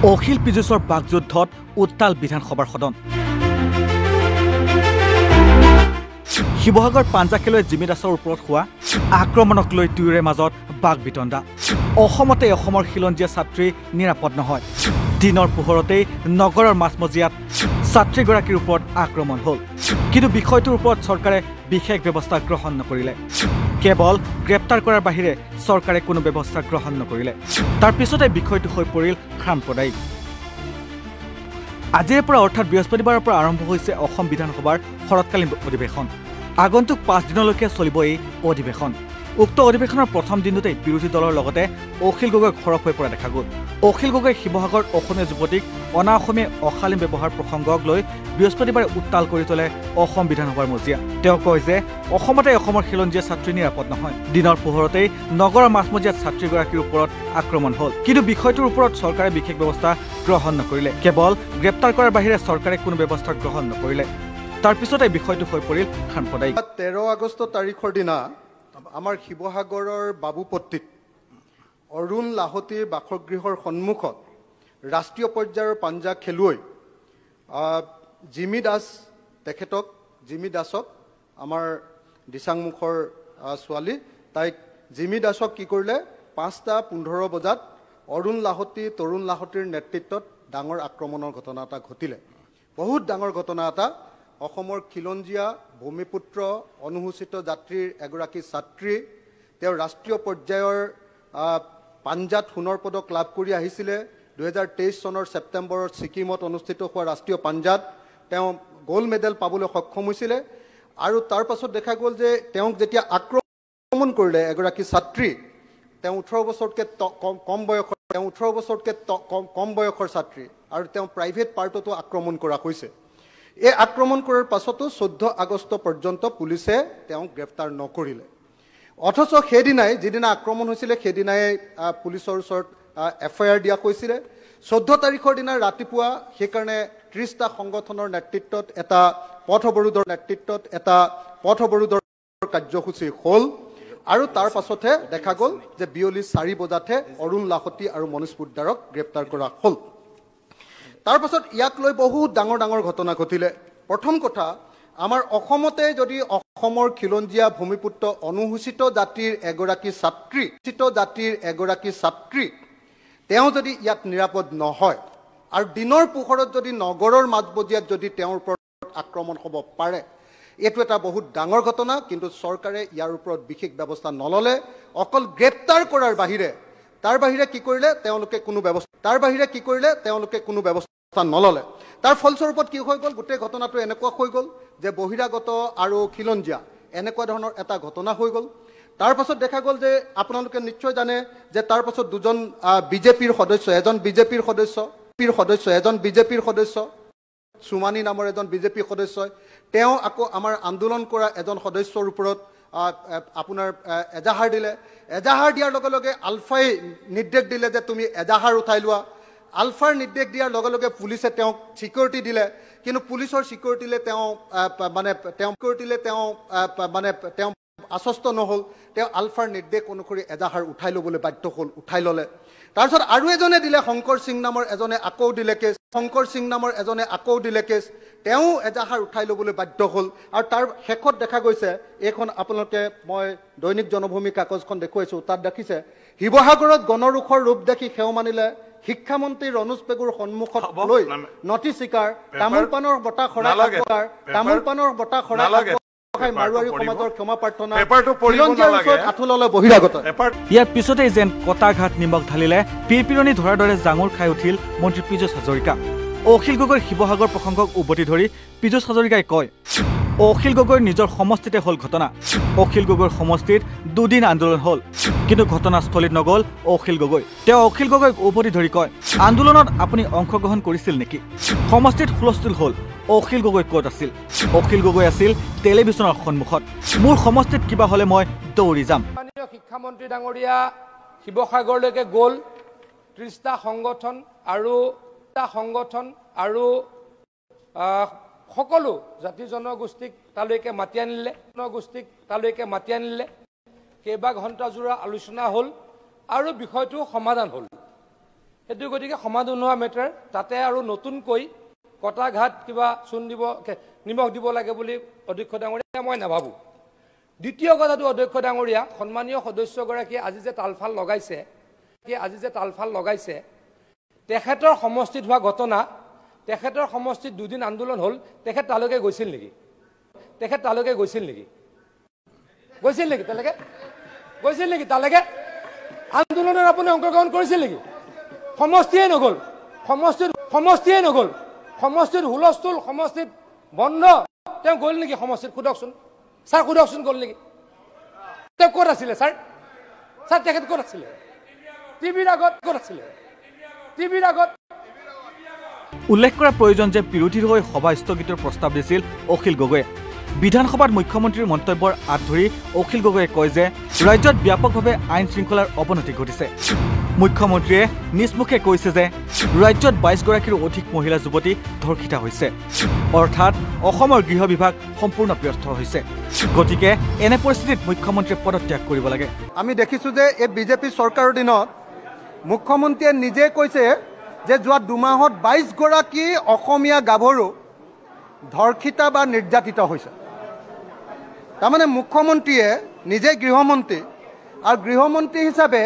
অখিল পীযুষৰ বাকযুদ্ধত উত্তাল বিধানসভাৰ সদন। শিৱসাগৰ পাঞ্জাখেলুৱে জিমি দাসৰ ওপৰত হোৱা আক্ৰমণক লৈ দুয়োৰে মাজত বাক বিতণ্ডা। অসমতে অসমৰ খিলঞ্জীয়া ছাত্ৰী নিৰাপদ নহয়। দিনৰ পোহৰতেই নগৰৰ মাজমজিয়াত ছাত্ৰীগৰাকীৰ ওপৰত আক্ৰমণ হ'ল। কিন্তু বিষয়টোৰ ওপৰত চৰকাৰে বিশেষ ব্যৱস্থা গ্ৰহণ নকৰিলে। কেৱল গ্ৰেপ্তাৰ কৰাৰ বাহিৰে চৰকাৰে কোনো ব্যৱস্থা গ্ৰহণ নকৰিলে। তাৰ পিছতে বিষয়টো হৈ পৰিল সাম্প্ৰদায়িক। আজিৰে পৰা অৰ্থাৎ বৃহস্পতিবাৰৰ পৰা আৰম্ভ হৈছে অসম বিধানসভাৰ শৰৎকালীন অধিৱেশন। আগন্তুক 5 দিনলৈকে চলিব এই অধিৱেশন। উক্ত অধিৱেশনৰ প্ৰথম দিনতেই বিৰোধী দলৰ লগতে অখিল গগৈ খৰব হৈ পৰা দেখা গ'ল। অখিল গগৈ শিৱসাগৰ অসমীয়া যুৱতীক অনা অসমীয়া অশালীন ব্যৱহাৰ প্ৰসংগক লৈ বৃহস্পতিবাৰে উত্তাল কৰি তোলে অসম বিধানসভাৰ মজিয়া। তেওঁ কয় যে অসমতে অসমৰ খিলঞ্জীয়া ছাত্ৰী নিৰাপদ নহয়। দিনৰ পোহৰতেই নগৰৰ মাজমজিয়াত ছাত্ৰীগৰাকীৰ ওপৰত আক্ৰমণ হ'ল। কিন্তু বিষয়টোৰ ওপৰত চৰকাৰে বিশেষ ব্যৱস্থা গ্ৰহণ নকৰিলে। কেৱল গ্ৰেপ্তাৰ কৰাৰ বাহিৰে চৰকাৰে কোনো ব্যৱস্থা গ্ৰহণ নকৰিলে। তাৰ পিছতে বিষয়টো হৈ পৰিল সাম্প্ৰদায়িক। 13 আগষ্ট তাৰিখৰ দিনা আমাৰ শিৱসাগৰৰ বাবুপট্টিত অৰুণ লাহতীৰ বাসগৃহৰ সন্মুখত ৰাষ্ট্ৰীয় পৰ্যায়ৰ পাঞ্জা খেলুৱৈ জিমি দাসক আমাৰ দিচাংমুখৰ ছোৱালী জিমি দাসক কি কৰিলে 5:15 বজাত তৰুণ লাহতীৰ নেতৃত্বত ডাঙৰ আক্ৰমণৰ ঘটনা এটা ঘটিলে। বহুত ডাঙৰ ঘটনা এটা। অসমৰ খিলঞ্জীয়া ভূমিপুত্ৰ অনুসূচিত জাতিৰ এগৰাকী ছাত্ৰী, তেওঁ ৰাষ্ট্ৰীয় পৰ্যায়ৰ পাঞ্জাত সোণৰ পদক লাভ কৰি আহিছিলে। 2023 চনৰ ছেপ্টেম্বৰত ছিকিমত অনুষ্ঠিত হোৱা ৰাষ্ট্ৰীয় পাঞ্জাত তেওঁ গোল্ড মেডেল পাবলৈ সক্ষম হৈছিলে। আৰু তাৰ পাছত দেখা গ'ল যে তেওঁক যেতিয়া আক্ৰমণ কৰিলে এগৰাকী ছাত্ৰী, তেওঁ 18 বছৰতকৈ কম বয়সৰ ছাত্ৰী, আৰু তেওঁ প্ৰাইভেট পাৰ্টতো আক্ৰমণ কৰা হৈছে। এই আক্ৰমণ কৰাৰ পাছতো 14 আগষ্ট পৰ্যন্ত পুলিচে তেওঁক গ্ৰেপ্তাৰ নকৰিলে। অথচ সেইদিনাই যিদিনা আক্ৰমণ হৈছিলে সেইদিনাই পুলিচৰ ওচৰত FIR দিয়া হৈছিলে। 14 তাৰিখৰ দিনা ৰাতিপুৱা সেইকাৰণে 30টা সংগঠনৰ নেতৃত্বত এটা পথ অৱৰোধৰ কাৰ্যসূচী হ'ল। আৰু তাৰ পাছতহে দেখা গ'ল যে বিয়লি 4 বজাতহে অৰুণ লাহতী আৰু মনোজ পোদ্দাৰক গ্ৰেপ্তাৰ কৰা হ'ল। তাৰ পাছত ইয়াক লৈ বহুত ডাঙৰ ডাঙৰ ঘটনা ঘটিলে। প্ৰথম কথা, আমাৰ অসমতে যদি অসমৰ খিলঞ্জীয়া ভূমিপুত্ৰ অনুসূচিত জাতিৰ এগৰাকী ছাত্ৰী তেওঁ যদি ইয়াত নিৰাপদ নহয় আৰু দিনৰ পোহৰত যদি নগৰৰ মাজমজিয়াত যদি তেওঁৰ ওপৰত আক্ৰমণ হ'ব পাৰে, এইটো এটা বহুত ডাঙৰ ঘটনা। কিন্তু চৰকাৰে ইয়াৰ ওপৰত বিশেষ ব্যৱস্থা নল'লে। অকল গ্ৰেপ্তাৰ কৰাৰ বাহিৰে কি কৰিলে তেওঁলোকে কোনো ব্যৱস্থা নল'লে। তাৰ ফলস্বৰূপত কি হৈ গ'ল, গোটেই ঘটনাটো এনেকুৱা হৈ গ'ল যে বহিৰাগত আৰু খিলঞ্জীয়া এনেকুৱা ধৰণৰ এটা ঘটনা হৈ গ'ল। তাৰ পাছত দেখা গ'ল যে আপোনালোকে নিশ্চয় জানে যে তাৰ পাছত দুজন বিজেপিৰ সদস্য, এজন বিজেপিৰ সদস্য সুমানী নামৰ এজন বিজেপি সদস্যই তেওঁ আকৌ আমাৰ আন্দোলন কৰা এজন সদস্যৰ ওপৰত আপোনাৰ এজাহাৰ দিলে। এজাহাৰ দিয়াৰ লগে লগে আলফাই নিৰ্দেশ দিলে যে তুমি এজাহাৰ উঠাই লোৱা। আলফাৰ নিৰ্দেশ দিয়াৰ লগে লগে পুলিচে তেওঁক ছিকিউৰিটি দিলে। কিন্তু পুলিচৰ ছিকিউৰিটিলে তেওঁ আশ্বস্ত নহ'ল। তেওঁ আলফাৰ নিৰ্দেশ অনুসৰি এজাহাৰ উঠাই ল'বলৈ বাধ্য হ'ল, উঠাই ল'লে। তাৰপিছত আৰু এজনে দিলে, শংকৰ সিং নামৰ এজনে আকৌ দিলে কেছ। তেওঁ এজাহাৰ উঠাই ল'বলৈ বাধ্য হ'ল। আৰু তাৰ শেষত দেখা গৈছে, এইখন আপোনালোকে মই দৈনিক জনভূমি কাগজখন দেখুৱাইছোঁ, তাত দেখিছে শিৱসাগৰত গণৰোষৰ ৰূপ দেখি সেও মানিলে শিক্ষামন্ত্ৰী ৰনোজ পেগুৰ সন্মুখত লৈ নথি স্বীকাৰ, তামোল পাণৰ বঁটা খৰাই মাৰোৱাৰী সমাজৰ ক্ষমা প্ৰাৰ্থনা, বহিৰাগত। ইয়াৰ পিছতেই যেন কটাঘাট নিমখ ঢালিলে পিৰপিৰণি ধৰাৰ দৰে জাঙুৰ খাই উঠিল মন্ত্ৰী পীযুষ হাজৰিকা। অখিল গগৈৰ শিৱসাগৰ প্ৰসংগক উভতি ধৰি পীযুষ হাজৰিকাই কয়, অখিল গগৈৰ নিজৰ সমষ্টিতে হ'ল ঘটনা। অখিল গগৈৰ সমষ্টিত 2 দিন আন্দোলন হ'ল, কিন্তু ঘটনাস্থলীত নগ'ল অখিল গগৈ। তেওঁ অখিল গগৈক উভতি ধৰি কয়, আন্দোলনত আপুনি অংশগ্ৰহণ কৰিছিল নেকি? সমষ্টিত হুলস্থুল হ'ল, অখিল গগৈ ক'ত আছিল? অখিল গগৈ আছিল টেলিভিছনৰ সন্মুখত। মোৰ সমষ্টিত কিবা হ'লে মই দৌৰি যাম। শিক্ষামন্ত্ৰী ডাঙৰীয়া শিৱসাগৰলৈকে গ'ল। 30টা সংগঠন আৰু সকলো জাতি জনগোষ্ঠীক তালৈকে মাতি আনিলে। কেইবা ঘণ্টাজোৰা আলোচনা হ'ল আৰু বিষয়টো সমাধান হ'ল। সেইটো গতিকে সমাধান হোৱা মেটাৰ তাতে আৰু নতুনকৈ কটা ঘাট কিবা চূণ দিব নিমখ দিব লাগে বুলি অধ্যক্ষ ডাঙৰীয়া মই নাভাবোঁ দ্বিতীয় কথাটো অধ্যক্ষ ডাঙৰীয়া সন্মানীয় সদস্যগৰাকীয়ে আজি যে তালফাল লগাইছে তেখেতৰ সমষ্টিত হোৱা ঘটনা তেখেতৰ সমষ্টিত দুদিন আন্দোলন হ'ল তেখেত তালৈকে গৈছিল নেকি তালৈকে আন্দোলনত আপুনি অংশগ্ৰহণ কৰিছিল নেকি সমষ্টিয়ে নগ'ল সমষ্টিত হুলস্থুল সমষ্টিত বন্ধ তেওঁ গ'ল নেকি সমষ্টিত সোধকচোন গ'ল নেকি তেওঁ ক'ত আছিলে ছাৰ তেখেত ক'ত আছিলে টিভিৰ আগত উল্লেখ কৰা প্ৰয়োজন যে বিৰোধীৰ হৈ সভা স্থগিতৰ প্ৰস্তাৱ দিছিল অখিল গগৈয়ে বিধানসভাত মুখ্যমন্ত্ৰীৰ মন্তব্যৰ আঁত ধৰি অখিল গগৈয়ে কয় যে ৰাজ্যত ব্যাপকভাৱে আইন শৃংখলাৰ অৱনতি ঘটিছে মুখ্যমন্ত্ৰীয়ে নিজ মুখে কৈছে যে ৰাজ্যত 22 গৰাকীৰ অধিক মহিলা যুৱতী ধৰ্ষিতা হৈছে অৰ্থাৎ অসমৰ গৃহ বিভাগ সম্পূৰ্ণ ব্যৰ্থ হৈছে গতিকে এনে পৰিস্থিতিত মুখ্যমন্ত্ৰীয়ে পদত্যাগ কৰিব লাগে আমি দেখিছোঁ যে এই বিজেপি চৰকাৰৰ দিনত মুখ্যমন্ত্ৰীয়ে নিজে কৈছে যে যোৱা 2 মাহত 22 গৰাকী অসমীয়া গাভৰু ধৰ্ষিতা বা নিৰ্যাতিত হৈছে তাৰমানে মুখ্যমন্ত্ৰীয়ে নিজে গৃহমন্ত্ৰী আৰু গৃহমন্ত্ৰী হিচাপে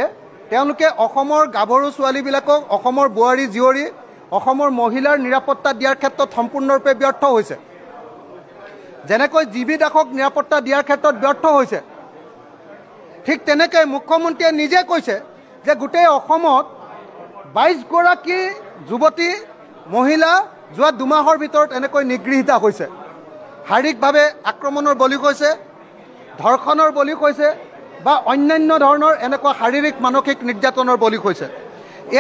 তেওঁলোকে অসমৰ গাভৰু ছোৱালীবিলাকক অসমৰ বোৱাৰী জীয়ৰী অসমৰ মহিলাৰ নিৰাপত্তা দিয়াৰ ক্ষেত্ৰত সম্পূৰ্ণৰূপে ব্যৰ্থ হৈছে যেনেকৈ জিবি দাসক নিৰাপত্তা দিয়াৰ ক্ষেত্ৰত ব্যৰ্থ হৈছে ঠিক তেনেকৈ মুখ্যমন্ত্ৰীয়ে নিজে কৈছে যে গোটেই অসমত 22 গৰাকী যুৱতী মহিলা যোৱা 2 মাহৰ ভিতৰত এনেকৈ নিগৃহীতা হৈছে শাৰীৰিকভাৱে আক্ৰমণৰ বলি হৈছে ধৰ্ষণৰ বলি হৈছে বা অন্যান্য ধৰণৰ এনেকুৱা শাৰীৰিক মানসিক নিৰ্যাতনৰ বলি হৈছে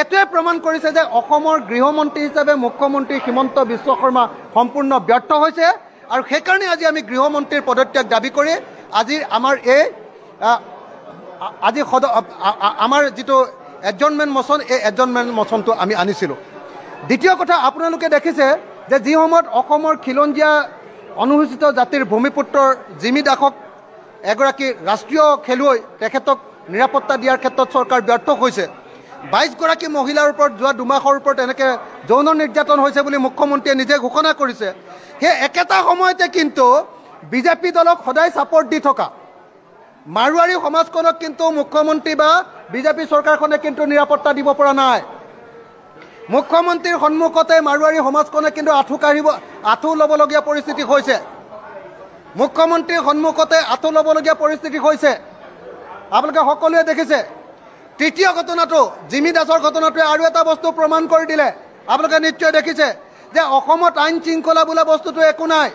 এটোৱে প্ৰমাণ কৰিছে যে অসমৰ গৃহমন্ত্ৰী হিচাপে মুখ্যমন্ত্ৰী হিমন্ত বিশ্ব শৰ্মা সম্পূৰ্ণ ব্যৰ্থ হৈছে আৰু সেইকাৰণে আজি আমি গৃহমন্ত্ৰীৰ পদত্যাগ দাবী কৰি আজি আমাৰ যিটো এডজৰ্ণমেণ্ট মোচন এই এডজৰ্ণমেণ্ট মোচনটো আমি আনিছিলোঁ দ্বিতীয় কথা আপোনালোকে দেখিছে যে যি সময়ত অসমৰ খিলঞ্জীয়া অনুসূচিত জাতিৰ ভূমিপুত্ৰৰ জিমি দাসক এগৰাকী ৰাষ্ট্ৰীয় খেলুৱৈ তেখেতক নিৰাপত্তা দিয়াৰ ক্ষেত্ৰত চৰকাৰ ব্যৰ্থ হৈছে 22 গৰাকী মহিলাৰ ওপৰত যোৱা 2 মাহৰ ওপৰত এনেকৈ যৌন নিৰ্যাতন হৈছে বুলি মুখ্যমন্ত্ৰীয়ে নিজে ঘোষণা কৰিছে সেই একেটা সময়তে কিন্তু বিজেপি দলক সদায় ছাপৰ্ট দি থকা মাৰোৱাৰী সমাজখনক কিন্তু মুখ্যমন্ত্ৰী বা বিজেপি চৰকাৰখনে কিন্তু নিৰাপত্তা দিব পৰা নাই মুখ্যমন্ত্ৰীৰ সন্মুখতে মাৰোৱাৰী সমাজখনে কিন্তু আঁঠু ল'বলগীয়া পৰিস্থিতি হৈছে মুখ্যমন্ত্ৰীৰ সন্মুখতে আঁঠু ল'বলগীয়া পৰিস্থিতি হৈছে আপোনালোকে সকলোৱে দেখিছে তৃতীয় ঘটনাটো জিমি দাসৰ ঘটনাটোৱে আৰু এটা বস্তু প্ৰমাণ কৰি দিলে আপোনালোকে নিশ্চয় দেখিছে যে অসমত আইন শৃংখলা বোলা বস্তুটো একো নাই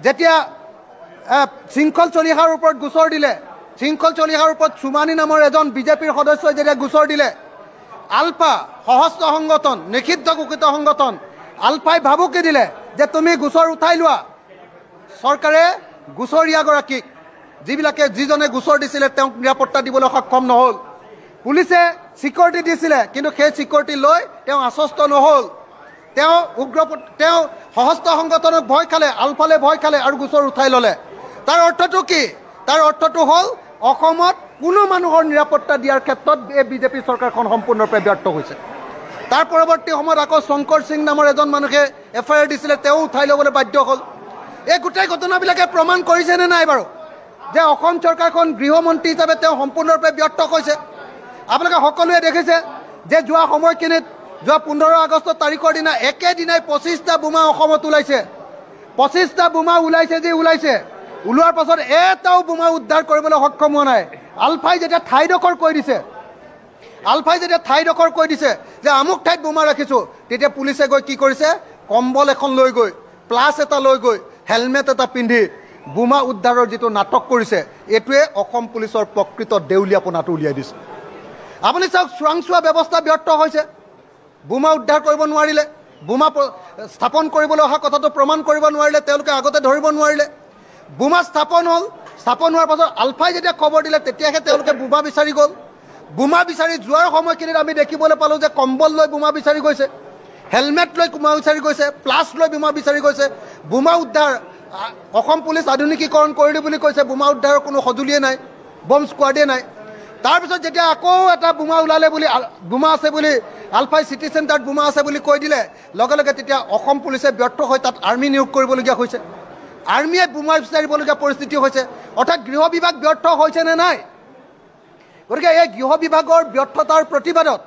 যেতিয়া শৃংখল চলিহাৰ ওপৰত গোচৰ দিলে শৃংখল চলিহাৰ ওপৰত সুমানী নামৰ এজন বিজেপিৰ সদস্যই যেতিয়া গোচৰ দিলে আলফা সহস্ৰ সংগঠন নিষিদ্ধ ঘোষিত সংগঠন আলফাই ভাবুকি দিলে যে তুমি গোচৰ উঠাই লোৱা চৰকাৰে গোচৰীয়াগৰাকীক যিজনে গোচৰ দিছিলে তেওঁক নিৰাপত্তা দিবলৈ সক্ষম নহ'ল পুলিচে ছিকিউৰিটি দিছিলে কিন্তু সেই ছিকিউৰিটি লৈ তেওঁ আশ্বস্ত নহ'ল তেওঁ সহস্ৰ সংগঠনক ভয় খালে আলফালে ভয় খালে আৰু গোচৰ উঠাই ল'লে তাৰ অৰ্থটো কি তাৰ অৰ্থটো হ'ল অসমত কোনো মানুহৰ নিৰাপত্তা দিয়াৰ ক্ষেত্ৰত এই বিজেপি চৰকাৰখন সম্পূৰ্ণৰূপে ব্যৰ্থ হৈছে তাৰ পৰৱৰ্তী সময়ত আকৌ শংকৰ সিং নামৰ এজন মানুহে এফআইআৰ দিছিলে তেওঁ উঠাই ল'বলৈ বাধ্য হ'ল এই গোটেই ঘটনাবিলাকে প্ৰমাণ কৰিছেনে নাই বাৰু যে অসম চৰকাৰখন গৃহমন্ত্ৰী হিচাপে তেওঁ সম্পূৰ্ণৰূপে ব্যৰ্থ হৈছে আপোনালোকে সকলোৱে দেখিছে যে যোৱা সময়খিনিত যোৱা 15 আগষ্ট তাৰিখৰ দিনা একেদিনাই 25টা বোমা অসমত ওলাইছে 25টা বোমা ওলাইছে ওলোৱাৰ পাছত এটাও বোমা উদ্ধাৰ কৰিবলৈ সক্ষম হোৱা নাই আলফাই যেতিয়া ঠাইডোখৰ কৈ দিছে যে আমুক ঠাইত বোমা ৰাখিছোঁ তেতিয়া পুলিচে গৈ কি কৰিছে কম্বল এখন লৈ গৈ প্লাছ এটা লৈ গৈ হেলমেট এটা পিন্ধি বোমা উদ্ধাৰৰ যিটো নাটক কৰিছে এইটোৱে অসম পুলিচৰ প্ৰকৃত দেউলীয়াপনাটো উলিয়াই দিছে আপুনি চাওক চোৰাংচোৱা ব্যৱস্থা ব্যৰ্থ হৈছে বোমা উদ্ধাৰ কৰিব নোৱাৰিলে বোমা স্থাপন কৰিবলৈ অহা কথাটো প্ৰমাণ কৰিব নোৱাৰিলে তেওঁলোকে আগতে ধৰিব নোৱাৰিলে বোমা স্থাপন হোৱাৰ পাছত আলফাই যেতিয়া খবৰ দিলে তেতিয়াহে তেওঁলোকে বোমা বিচাৰি গ'ল বোমা বিচাৰি যোৱাৰ সময়খিনিত আমি দেখিবলৈ পালোঁ যে কম্বল লৈ বোমা বিচাৰি গৈছে হেলমেট লৈ বোমা বিচাৰি গৈছে প্লাছ লৈ বোমা বিচাৰি গৈছে বোমা উদ্ধাৰ অসম পুলিচ আধুনিকীকৰণ কৰিলোঁ বুলি কৈছে বোমা উদ্ধাৰৰ কোনো সঁজুলিয়ে নাই বম্ব স্কোৱাডে নাই তাৰপিছত যেতিয়া আকৌ এটা বোমা ওলালে বুলি বোমা আছে বুলি আলফাই চিটি চেণ্টাৰত বোমা আছে বুলি কৈ দিলে লগে লগে তেতিয়া অসম পুলিচে ব্যৰ্থ হৈ তাত আৰ্মি নিয়োগ কৰিবলগীয়া হৈছে আৰ্মিয়ে বোমা বিচাৰিবলগীয়া পৰিস্থিতি হৈছে অৰ্থাৎ গৃহ বিভাগ ব্যৰ্থ হৈছে নে নাই গতিকে এই গৃহ বিভাগৰ ব্যৰ্থতাৰ প্ৰতিবাদত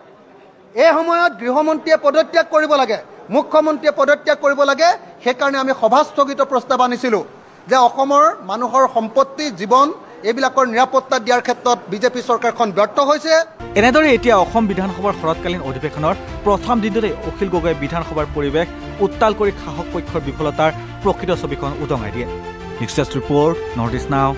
এই সময়ত গৃহমন্ত্ৰীয়ে পদত্যাগ কৰিব লাগে মুখ্যমন্ত্ৰীয়ে পদত্যাগ কৰিব লাগে সেইকাৰণে আমি সভাস্থগিত প্ৰস্তাৱ আনিছিলোঁ যে অসমৰ মানুহৰ সম্পত্তি জীৱন এইবিলাকৰ নিৰাপত্তা দিয়াৰ ক্ষেত্ৰত বিজেপি চৰকাৰখন ব্যৰ্থ হৈছে এনেদৰে এতিয়া অসম বিধানসভাৰ শৰৎকালীন অধিৱেশনৰ প্ৰথম দিনটোতে অখিল গগৈয়ে বিধানসভাৰ পৰিৱেশ উত্তাল কৰি শাসক পক্ষৰ বিফলতাৰ প্ৰকৃত ছবিখন উদঙাই দিয়ে। News desk report north east নাও।